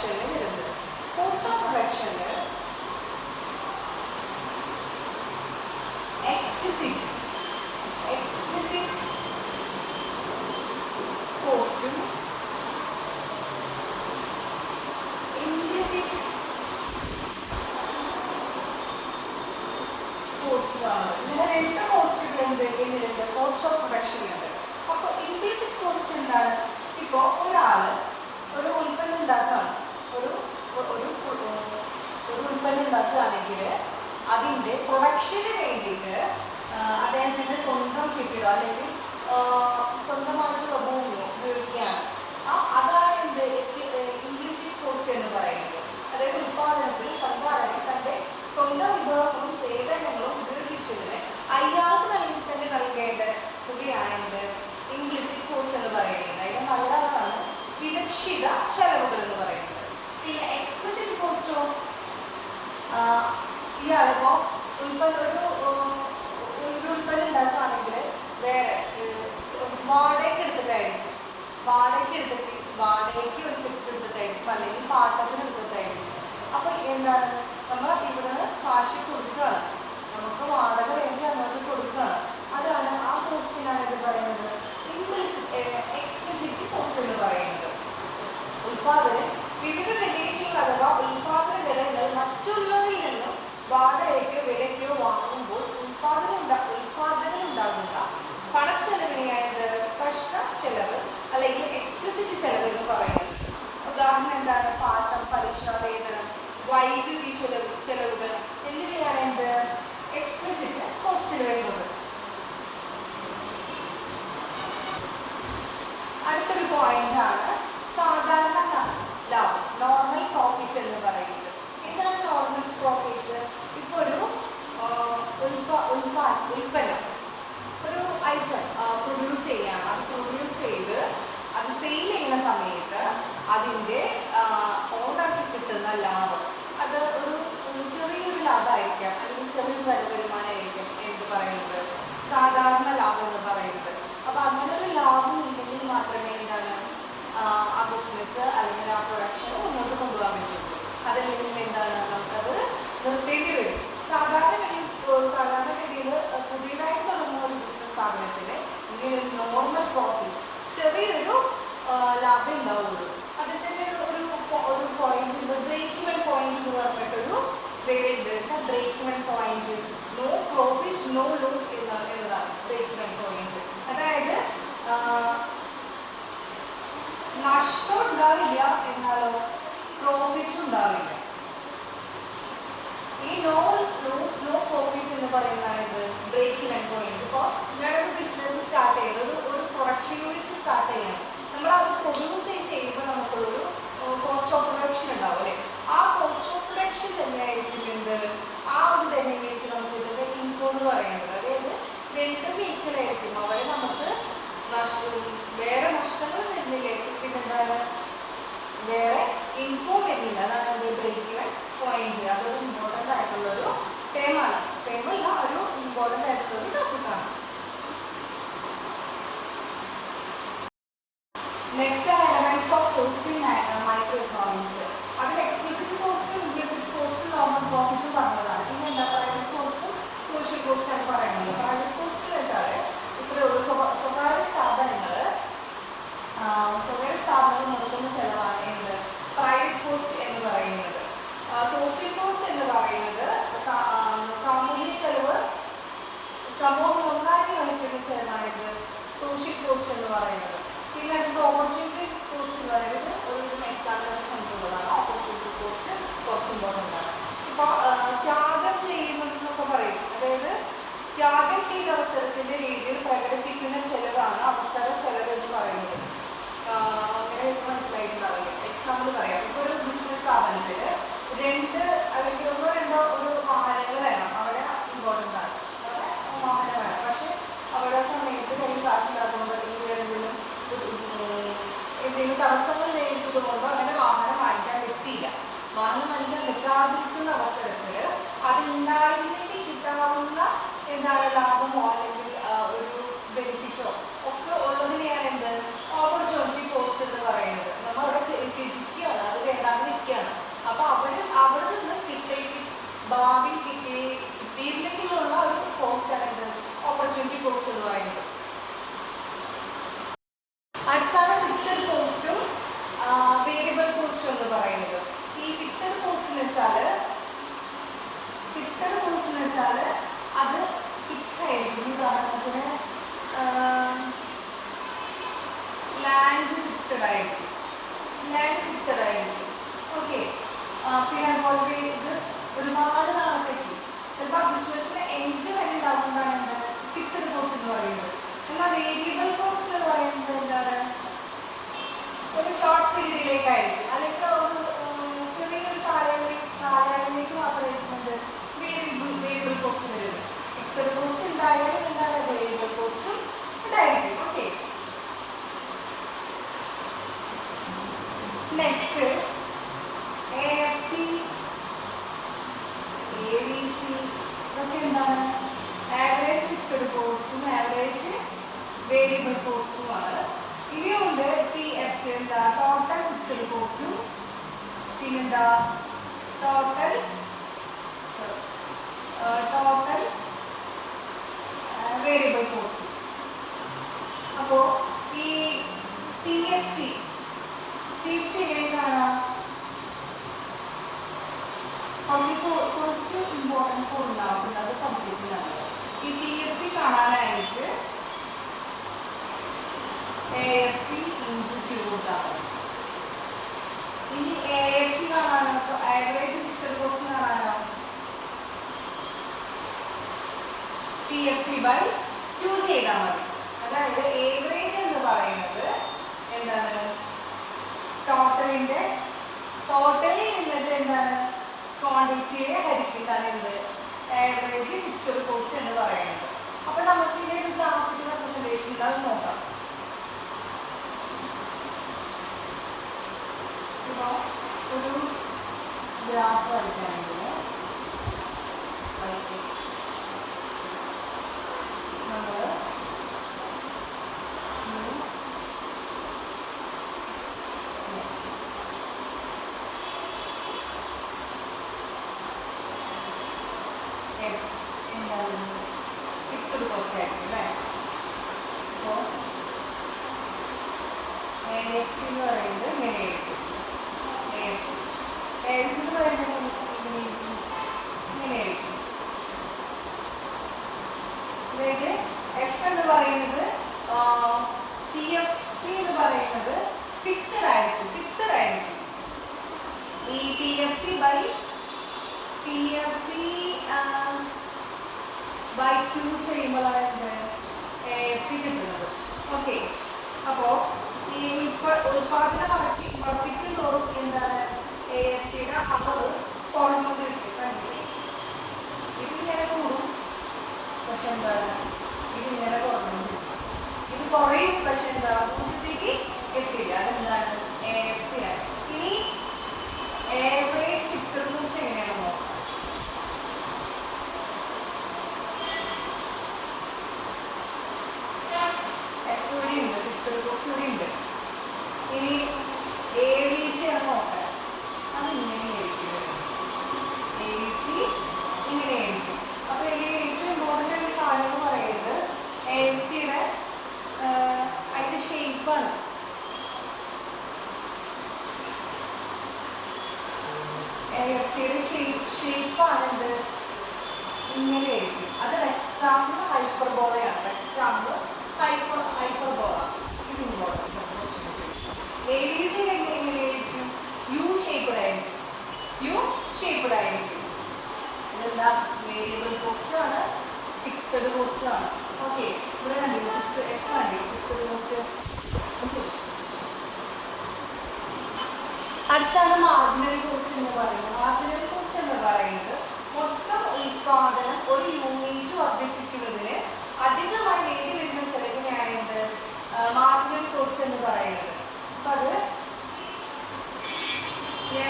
പ്രൊഡക്ഷനിൽ വരുന്നത്. Cost of പ്രൊഡക്ഷനിൽ explicit കോസ്റ്റും implicit കോസ്റ്റുമാണ്. ഇങ്ങനെ രണ്ട് കോസ്റ്റുകൾ എന്തിലുണ്ട്? Cost of പ്രൊഡക്ഷനിലുണ്ട്. അപ്പോൾ ഇംപ്ലിസിറ്റ് കോസ്റ്റ് എന്താണ്? ഇപ്പോൾ ഒരാൾ ഒരു ഉൽപ്പന്നം ഉണ്ടാക്കുകയാണ്, ഒരു ഉൽപ്പന്നം ഉണ്ടാക്കുകയാണെങ്കിൽ അതിൻ്റെ പ്രൊഡക്ഷന് വേണ്ടിയിട്ട് അദ്ദേഹത്തിൻ്റെ സ്വന്തം കെട്ടിടം അല്ലെങ്കിൽ സ്വന്തമായിട്ടുള്ള ഭൂമിയോ ഉപയോഗിക്കുകയാണ്. അതാണ് എന്ത് ഇംപ്ലിസിറ്റ് കോസ്റ്റ് എന്ന് പറയുന്നത്. അതായത് ഉൽപ്പാദനത്തിൽ സംഭാവന തൻ്റെ സ്വന്തം വിഭവങ്ങളും സേവനങ്ങളും ഉപയോഗിച്ചതിന് അയാൾക്ക് തന്നെ നൽകേണ്ട തുകയാണെന്ത് ഇംപ്ലിസിറ്റ് കോസ്റ്റ് എന്ന് പറയുന്നത്. അതിന് നല്ലതാണ് വിവക്ഷിത ചെലവുകൾ എന്ന് പറയുന്നത്. പിന്നെ എക്സ്പ്ലിസിറ്റ് കോസ്റ്റോ, ഇയാളിപ്പോൾ ഒരു ഉൽപ്പന്നം ഉണ്ടാക്കുകയാണെങ്കിൽ വേറെ വാടകയ്ക്ക് എടുത്തിട്ടായിരിക്കും അല്ലെങ്കിൽ പാട്ടത്തിന് എടുത്തിട്ടായിരിക്കും. അപ്പോൾ എന്താണ്, നമ്മൾ ഇവിടുന്ന് കാശ് കൊടുക്കുകയാണ്, നമുക്ക് വാടക വേണ്ടി അങ്ങോട്ട് കൊടുക്കുകയാണ്. അതാണ് ആ കോസ്റ്റിനാണ് ഇത് പറയുന്നത് എക്സ്പ്ലിസിറ്റ് കോസ്റ്റ് എന്ന് പറയുന്നത്. ഉൽപാദനം വിവിധ പ്രദേശങ്ങൾ അഥവാ ഉൽപാദന ഘടകങ്ങൾ മറ്റുള്ളവരിൽ നിന്നും വാടകയ്ക്കോ വിലയ്ക്കോ വാങ്ങുമ്പോൾ ഉൽപാദനത്തിനുണ്ടാകുന്ന പണച്ചെലവിനെയായത് സ്പഷ്ട ചെലവ് അല്ലെങ്കിൽ എക്സ്പ്ലിസിറ്റ് ചെലവ് എന്ന് പറയുന്നത്. ഉദാഹരണം എന്താണ്? പാട്ടം, പലിശ, വേതനം, വൈദ്യുതി ചെലവുകൾ എന്നിവയാണ് എന്ത് എക്സ്പ്ലിസിറ്റ് കോസ്റ്റിൽ വരുന്നത്. അടുത്തൊരു പോയിന്റ് ആണ് സാധാരണ ലാഭം, നോർമൽ പ്രോഫിറ്റ് എന്ന് പറയുന്നത്. എന്താണ് നോർമൽ പ്രോഫിറ്റ്? ഇപ്പോൾ ഒരു ഉൽപ്പന്നം, ഒരു ഐറ്റം പ്രൊഡ്യൂസ് ചെയ്യാണ്, അത് പ്രൊഡ്യൂസ് ചെയ്ത് അത് സെയിൽ ചെയ്യുന്ന സമയത്ത് അതിൻ്റെ ഓണർക്ക് കിട്ടുന്ന ലാഭം അത് ഒരു ചെറിയൊരു ലാഭമായിരിക്കാം, അല്ലെങ്കിൽ ചെറിയൊരു വരുമാനമായിരിക്കും എന്ത് പറയുന്നത് സാധാരണ ലാഭം എന്ന് പറയുന്നത്. അപ്പോൾ അങ്ങനെ ഒരു ലാഭം ഉണ്ടെങ്കിൽ മാത്രമേ എന്താണ് ആ ബിസിനസ് അല്ലെങ്കിൽ ആ പ്രൊഡക്ഷൻ മുന്നോട്ട് കൊണ്ടുപോകാൻ പറ്റുള്ളൂ. അതല്ലെങ്കിൽ എന്താണ് നമുക്കത് നിർത്തേണ്ടി വരും. സാധാരണഗതിയിൽ പുതിയതായി തുടങ്ങുന്ന ഒരു ബിസിനസ് സ്ഥാപനത്തിന് ഇങ്ങനെ നോർമൽ പ്രോഫിറ്റ് ചെറിയൊരു ലാഭം ഉണ്ടാവുള്ളൂ. അതിൽ തന്നെ ഒരു പോയിന്റ് ഉണ്ട്, ബ്രേക്ക് ഇവൻ പോയിന്റ് എന്ന് പറഞ്ഞിട്ടൊരു word. Break even point, no profit no loss എന്നതാണ് ബ്രേക്ക് ഇവൻ പോയിന്റ്. അതായത് നഷ്ടം ഉണ്ടാവില്ല എന്നാലോ പ്രോഫിറ്റ് ഉണ്ടാവില്ല. ഈ നോ ലോസ് നോ പ്രോഫിറ്റ് എന്ന് പറയുന്നതാണ് ഇത് ബ്രേക്ക് ഇവൻ പോയിന്റ്. ഇപ്പോൾ ഞാനൊരു ബിസിനസ് സ്റ്റാർട്ട് ചെയ്യുന്നത്, ഒരു പ്രൊഡക്ഷൻ യൂണിറ്റ് സ്റ്റാർട്ട് ചെയ്യണം. നമ്മൾ അത് പ്രൊഡ്യൂസ് ചെയ്യുമ്പോൾ നമുക്കുള്ളൊരു കോസ്റ്റ് ഓഫ് പ്രൊഡക്ഷൻ ഉണ്ടാവും അല്ലേ? ആ കോസ്റ്റ് ഓഫ് പ്രൊഡക്ഷൻ തന്നെയായിരിക്കും എന്ത് തന്നെയായിരിക്കും നമുക്ക് ഇതിൻ്റെ ഇൻകം എന്ന് പറയുന്നത്. അതായത് രണ്ടും ഈക്വലായിരിക്കും. അവിടെ നമുക്ക് വേറെ നഷ്ടങ്ങൾ വരുന്നില്ലായിരിക്കും, പിന്നെന്താണ് വേറെ ഇൻകം വരുന്നില്ല. അതാണ് ബ്രേക്ക് ഇവൻ പോയിന്റ്. അതൊരു ഇമ്പോർട്ടൻ്റ് ആയിട്ടുള്ളൊരു ടേമാണ്, ടേമല്ല ഒരു ഇമ്പോർട്ടൻ്റ് ആയിട്ടുള്ളൊരു ടോപ്പിക്കാണ്. നെക്സ്റ്റ് ആണ് elements of cost in micro economics. അതിൽ എക്സ്പ്ലിസിറ്റ് കോസ്റ്റും ഇംപ്ലിസിറ്റ് കോസ്റ്റും നോർമൽ പ്രോഫിറ്റും പറഞ്ഞതാണ്. പിന്നെ എന്താ പ്രൈവറ്റ് കോസ്റ്റും സോഷ്യൽ കോസ്റ്റും ആണ് പറയുന്നത്. പ്രൈവറ്റ് കോസ്റ്റ് എന്ന് വെച്ചാൽ ഇത്രയുള്ള സ്വകാര്യ സ്ഥാപനങ്ങൾ നടത്തുന്ന ചെലവാണ് എന്ത് പ്രൈവറ്റ് കോസ്റ്റ് എന്ന് പറയുന്നത്. സോഷ്യൽ കോസ്റ്റ് എന്ന് പറയുന്നത് സാമൂഹ്യ ചെലവ്, സമൂഹം ഒന്നാക്കി വഹിക്കുന്ന ചെലവാണിത് സോഷ്യൽ കോസ്റ്റ് എന്ന് പറയുന്നത്. പിന്നെ അടുത്ത ഓപ്പർച്യൂണിറ്റി കോസ്റ്റ് എന്ന് പറയുന്നത് ഒരു എക്സാമ്പിളായിട്ട് കണ്ടിട്ടുള്ളതാണ്. ഓപ്പർച്യൂണിറ്റി കോസ്റ്റ് കുറച്ച് ഇമ്പോർട്ടൻ്റ് ആണ്. ഇപ്പോൾ ത്യാഗം ചെയ്യുന്നതെന്നൊക്കെ പറയും. അതായത് ത്യാഗം ചെയ്ത അവസരത്തിൻ്റെ രീതിയിൽ പ്രകടിപ്പിക്കുന്ന ചെലവാണ് അവസര ചെലവ് എന്ന് പറയുന്നത്. അങ്ങനെ മനസ്സിലായിട്ടുണ്ടാവില്ല. എക്സാമ്പിൾ പറയാം. ഇപ്പോൾ ഒരു ബിസിനസ് സ്ഥാപനത്തിൽ അല്ലെങ്കിൽ രണ്ടോ ഒരു വാഹനങ്ങൾ വേണം. അവിടെ ഇമ്പോർട്ടൻ്റ് ആണ്, അവിടെ വാഹനം വേണം. പക്ഷെ അവിടെ സമയത്ത് കയ്യിൽ കാശുണ്ടാക്കുമ്പോൾ അല്ലെങ്കിൽ എന്തെങ്കിലും തടസ്സങ്ങൾ നേരിട്ടതുകൊണ്ടോ അങ്ങനെ വാഹനം വാങ്ങിക്കാൻ പറ്റിയില്ല. വാഹനം വാങ്ങിക്കാൻ പറ്റാതിരിക്കുന്ന അവസരത്തിൽ അതുണ്ടായിരുന്നെങ്കിൽ കിട്ടാവുന്ന എന്താണ് ലാഭമോ അല്ലെങ്കിൽ ഒരു ബെനിഫിറ്റോ ഒക്കെ ഉള്ളതിനെയാണ് എന്ത് ഓപ്പർച്യൂണിറ്റി കോസ്റ്റ് എന്ന് പറയുന്നത്. നമ്മൾ അവിടെ ത്യജിക്കുകയാണ്, അത് വേണ്ടാന്ന് എന്ന് വെച്ചാൽ അത് ഫിക്സ് ആയിരിക്കും. ഉദാഹരണത്തിന് ലാൻഡ് ഫിക്സഡ് ആയിരിക്കും. ഓക്കെ. പിന്നെ അതുപോലെ ഇത് ഒരുപാട് നാളത്തേക്ക് ചിലപ്പോൾ ആ ബിസിനസ്സിന് എൻഡ് വരെ ഉണ്ടാകുന്നതാണ് എന്ത് ഫിക്സഡ് കോസ്റ്റ് എന്ന് പറയുന്നത്. എന്നാൽ വേരിയബിൾ കോസ്റ്റ് എന്ന് പറയുന്നത് എന്താണ്, ഒരു ഷോർട്ട് പീരീഡിലേക്കായിരിക്കും, അല്ലെങ്കിൽ ഒരു ചെറിയൊരു കാലയളവിലേക്ക് മാത്രമായിരിക്കും വേരിയബിൾ കോസ്റ്റ് വരുന്നത്. ഫിക്സഡ് കോസ്റ്റ് ഉണ്ടായാലും എന്താണ് വേരിയബിൾ കോസ്റ്റും ഉണ്ടായിരിക്കും. ഓക്കെ. നെക്സ്റ്റ് AFC, ABC ഇതൊക്കെ എന്താണ് ആവറേജ് ഫിക്സഡ് കോസ്റ്റും ആവറേജ് വേരിയബിൾ കോസ്റ്റുമാണ്. ഇനിയുണ്ട് TFC, എന്താ ടോട്ടൽ ഫിക്സഡ് കോസ്റ്റും പിന്നെന്താ ടോട്ടൽ വേരിയബിൾ കോസ്റ്റും. അപ്പോൾ ഈ TFC എങ്ങനെ കാണാം? കുറച്ച് ഇമ്പോർട്ടൻറ്റ് ഫോർമുലാസ് ഉണ്ട്, അത് പഠിച്ചിട്ടുണ്ടാകും. ഈ TFC കാണാനായിട്ട് AFC ഇൻറ്റു Q ഉണ്ടാകും. ഇനി AFC കാണാനോ ആവറേജ് ഫിക്സഡ് കോസ്റ്റ് കാണാനോ TFC ബൈ Q ചെയ്താൽ മതി. അതായത് ഏവറേജ് എന്ന് പറയുന്നത് എന്താണ്, ടോട്ടലിൽ നിന്നിട്ട് എന്താണ് ക്വാണ്ടിറ്റിയെ ഹരിക്കുന്നതാണ് എന്ത് ആവറേജ് ഫിക്സഡ് കോസ്റ്റ് എന്ന് പറയുന്നത്. അപ്പൊ നമുക്ക് ഇതിന്റെ ഒരു ഗ്രാഫിക്കൽ റെപ്രസെന്റേഷൻ അത് നോക്കാം. ഇപ്പൊ ഒരു ഗ്രാഫ് വരയ്ക്കുകയാണെങ്കിൽ നമ്മൾ ഫിക്സഡ് കോസ്റ്റ് ആയിരിക്കും അല്ലേ. അപ്പോൾ AFC എന്ന് പറയുന്നത് ഇങ്ങനെയായിരിക്കും. AFC എന്ന് പറയുന്നത് ഇങ്ങനെയായിരിക്കും. അതായത് F എന്ന് പറയുന്നത് TFC എന്ന് പറയുന്നത് ഫിക്സഡ് ആയിരിക്കും. ഈ TFC ബൈ Q ചെയ്യുമ്പോഴാണ് AFC കിട്ടുന്നത്. ഓക്കെ. അപ്പോൾ ഈ ഉൽപാദന വർദ്ധിക്കും തോറും എന്താണ് AFCയുടെ അളവ് കുറഞ്ഞുകൊണ്ടിരിക്കും. ഇതിങ്ങനെ കൂടും, പക്ഷെ എന്താണ് ഇതിങ്ങനെ കുറഞ്ഞുകൊണ്ടിരിക്കും. ഇത് കുറയും, പക്ഷെ എന്താ പൂജ്യത്തേക്ക് എത്തില്ല. അതെന്താണ് AFC ആണ്. ഇനി ആവറേജ് ഫിക്സഡ് കോസ്റ്റ് എങ്ങനെയാണ് നോക്കാം. ഫിക്സഡ് കോസ്റ്റ് കൂടി ഉണ്ട്. ഇനി ABC ആണ് നോക്കാം. അത് ഇങ്ങനെയായിരിക്കും. ABC ഇങ്ങനെയായിരിക്കും. അപ്പോൾ ഇതിൽ ഏറ്റവും ഇമ്പോർട്ടൻ്റ് ഒരു കാര്യം എന്ന് പറയുന്നത് AFCയുടെ അതിൻ്റെ ഷേപ്പാണ്. AFCയുടെ ഷേപ്പാണ് എന്ത് ഇങ്ങനെയായിരിക്കും. അത് റെക്ടാങ്കിൾ ഹൈപ്പർബോളയാണ്. Rectangle hyperbola. ഇത് ഇമ്പോർട്ടൻ്റ്. ABC എങ്ങനെയായിരിക്കും? യു ഷേപ്പ്ഡ് ആയിരിക്കും. ഇതെന്താ വേരിയബിൾ കോസ്റ്റ് ആണ്, ഫിക്സഡ് കോസ്റ്റ് ആണ്. ഓക്കെ. ഇവിടെ കണ്ടില്ല F കണ്ടില്ല ഫിക്സഡ് കോസ്റ്റ്. അടുത്താണ് മാർജിനൽ കോസ്റ്റ് എന്ന് പറയുന്നത്. മാർജിനൽ കോസ്റ്റ് എന്ന് പറയുന്നത് മൊത്തം ഉൽപാദനം ഒരു യൂണിറ്റ് വർദ്ധിപ്പിക്കുന്നതിന് അധികമായി നേടി വരുന്ന ചെലവിനെയാണ് എന്ത് മാർജിനൽ കോസ്റ്റ് എന്ന് പറയുന്നത്. അപ്പം അത്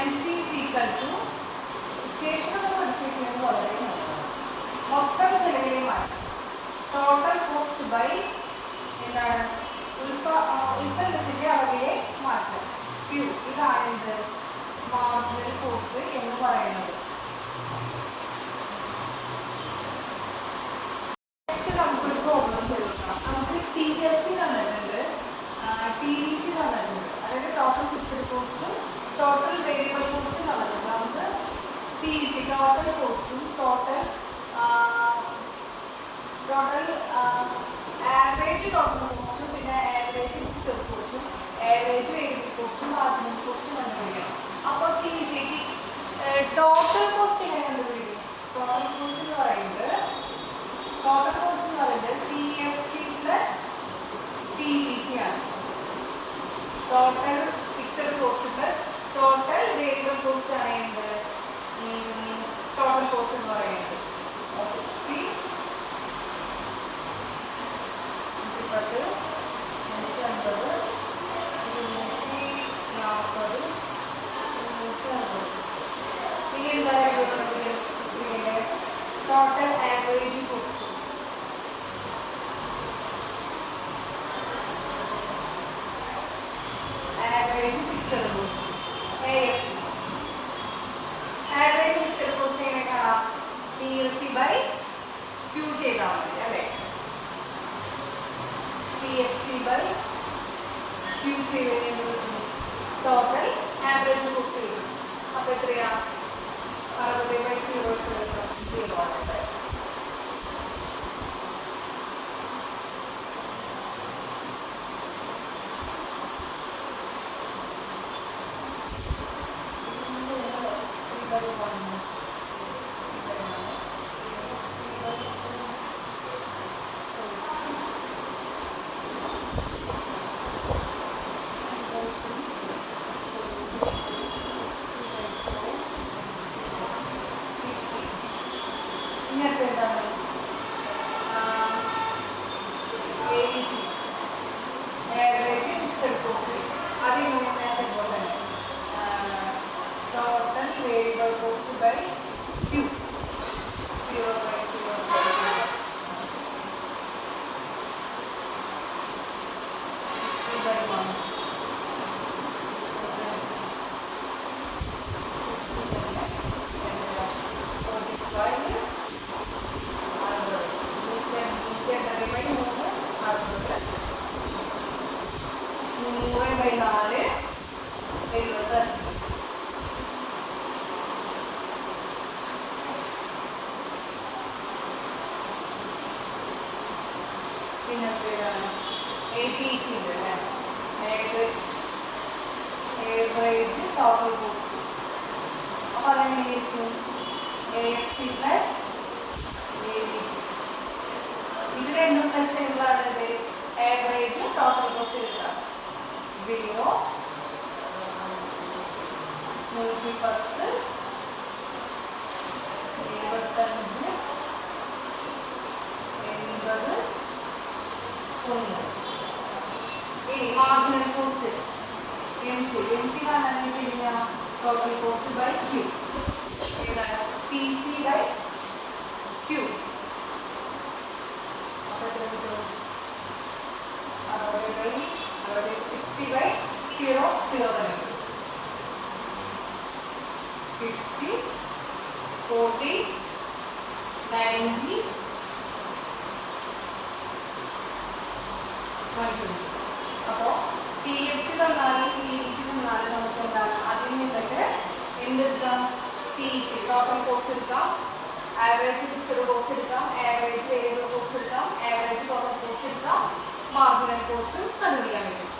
MC ഇക്വേഷനൊക്കെ പഠിച്ചിരിക്കുന്നത് വളരെ നല്ലതാണ്. മൊത്തം ചെലവിനെ മാറ്റി ടോട്ടൽ കോസ്റ്റ് ബൈ എന്താണ് ഉൽപ്പന്നത്തിൻ്റെ അളവിലെ മാറ്റം Q. ഇതാണ് എന്ത് മാർജിനൽ കോസ്റ്റ് എന്ന് പറയുന്നത്. നെക്സ്റ്റ് നമുക്കൊരു പ്രോബ്ലം ചെയ്തെടുക്കണം. നമുക്ക് TFC തന്നിട്ടുണ്ട്, TVC തന്നിട്ടുണ്ട്. അതായത് ടോട്ടൽ ഫിക്സഡ് കോസ്റ്റും ടോട്ടൽ വേരിയബിൾ കോസ്റ്റും തന്നിട്ടുണ്ട്. നമുക്ക് TC ടോട്ടൽ കോസ്റ്റും ടോട്ടൽ ടോട്ടൽ ആവറേജ് ടോട്ടൽ കോസ്റ്റും പിന്നെ ആവറേജ് ഫിക്സഡ് കോസ്റ്റും ആവറേജ് വേരിയബിൾ കോസ്റ്റും മാർജിനൽ കോസ്റ്റും കണ്ടുപിടിക്കണം. അപ്പോൾ ടോട്ടൽ കോസ്റ്റ് എങ്ങനെ കണ്ടുപിടിക്കും? ടോട്ടൽ കോസ്റ്റ് എന്ന് പറയുന്നത് T F C plus T B C ആണ്. Total fixed cost plus total variable cost ആണ് എന്ത് ടോട്ടൽ കോസ്റ്റ് എന്ന് പറയുന്നത്. 60 10 550 240 360. പിന്നെ എന്താ total average cost. Average fixed cost AFC. Average fixed cost എങ്ങനെ കാണാം? TFC ബൈ Q ചെയ്താൽ മതി അല്ലേ? TFC ബൈ Q ചെയ്തതിന് ടോട്ടൽ ആവറേജ് കോസ്റ്റ് കിട്ടും. അപ്പോൾ എത്രയാ? 60/0 ആണ്. ഇങ്ങനത്തെ എന്താണ് ABC ആവറേജ് ഫിക്സഡ് കോസ്റ്റ്. അതിങ്ങനെ പോലെ total variable cost by Q 0/0 300/4 75. പിന്നെ APC ഉണ്ട് അല്ലേ? Average total cost. അപ്പോൾ അതെങ്ങനെയായിരിക്കും? AFC plus ABC. ഇത് രണ്ടും പ്ലസ് എന്താണത്? ആവറേജ് ടോട്ടൽ കോസ്റ്റ് എടുക്കാം. 0 110 75 80 1. ഇനി മാർജിനൽ കോസ്റ്റ് MC കാണാനായിട്ട് ടോട്ടൽ കോസ്റ്റ് ബൈ Q. ഏതാണ്? TC by Q. അപ്പോൾ എത്ര കിട്ടും? 60/0 തന്നെ കിട്ടും. 50 40 90 120. അപ്പോൾ TFC തന്നാലും TBC തന്നാലും നമുക്ക് എന്താണ് അതിൽ നിന്നിട്ട് എന്തെടുക്കാം? TC ടോട്ടൽ കോസ്റ്റ് എടുക്കാം, ആവറേജ് ഫിക്സഡ് കോസ്റ്റ് എടുക്കാം, ആവറേജ് വേരിയബിൾ കോസ്റ്റ് എടുക്കാം, ആവറേജ് ടോട്ടൽ കോസ്റ്റ് എടുക്കാം, മാർജിനൽ കോസ്റ്റും കണ്ടുപിടിക്കാൻ പറ്റും.